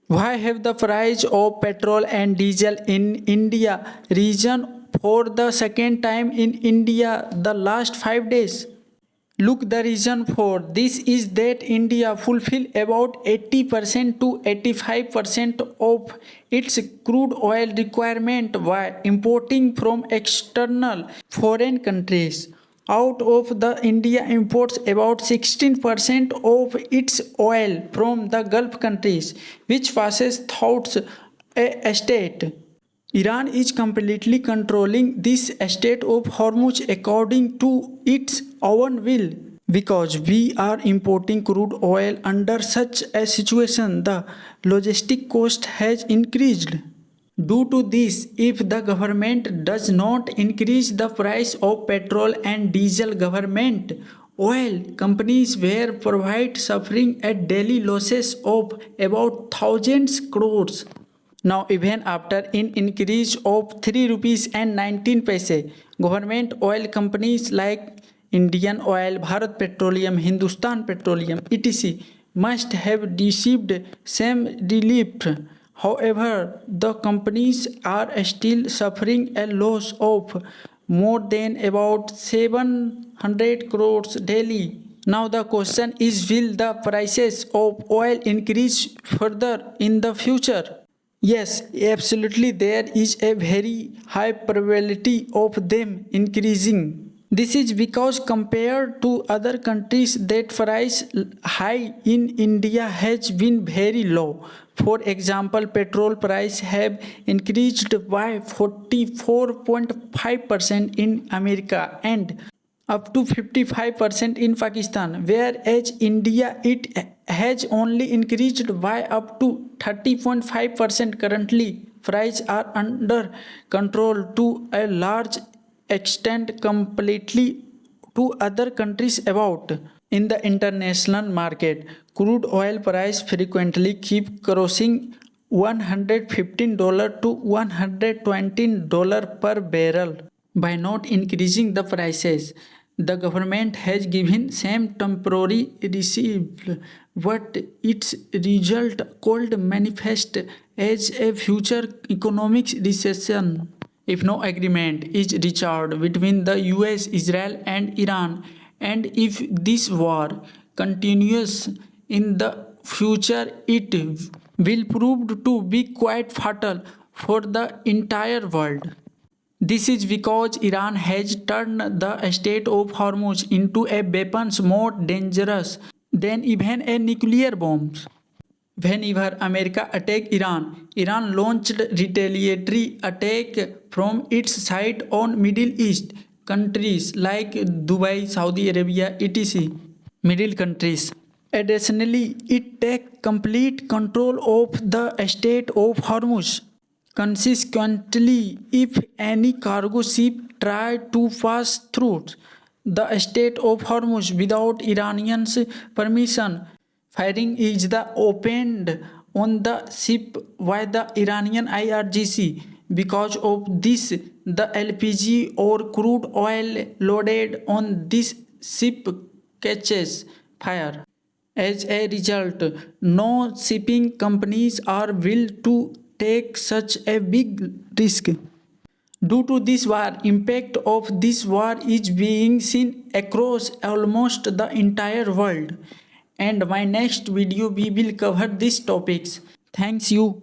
Why have the price of petrol and diesel in India risen for the second time in India the last 5 days? Look, the reason for this is that India fulfill about 80% to 85% of its crude oil requirement by importing from external foreign countries. Out of the India imports about 16% of its oil from the Gulf countries, which passes through a state. Iran is completely controlling this state of Hormuz according to its own will. Because we are importing crude oil under such a situation, the logistic cost has increased. Due to this, if the government does not increase the price of petrol and diesel, government oil companies were provide suffering at daily losses of about thousands crores. Now, even after an increase of 3 rupees and 19 paise, government oil companies like Indian Oil, Bharat Petroleum, Hindustan Petroleum, etc. must have received same relief. However, the companies are still suffering a loss of more than about 700 crores daily. Now the question is, will the prices of oil increase further in the future? Yes, absolutely. There is a very high probability of them increasing. This is because compared to other countries, that price high in India has been very low. For example, petrol price have increased by 44.5% in America and up to 55% in Pakistan, whereas India it has only increased by up to 30.5%. Currently, prices are under control to a large extent completely to other countries about. In the international market, crude oil price frequently keep crossing $115 to $120 per barrel. By not increasing the prices, the government has given some temporary relief, but its result could manifest as a future economic recession. If no agreement is reached between the US, Israel, and Iran, and if this war continues in the future, it will prove to be quite fatal for the entire world. This is because Iran has turned the Strait of Hormuz into a weapon more dangerous than even a nuclear bomb. Whenever America attacked Iran, Iran launched retaliatory attack from its side on Middle East countries like Dubai, Saudi Arabia, etc. Middle countries. Additionally, it took complete control of the Strait of Hormuz. Consequently, if any cargo ship tried to pass through the Strait of Hormuz without Iranians' permission, firing is the opened on the ship by the Iranian IRGC. Because of this, the LPG or crude oil loaded on this ship catches fire. As a result, no shipping companies are willing to take such a big risk. Due to this war, impact of this war is being seen across almost the entire world. And my next video we will cover these topics. Thanks you.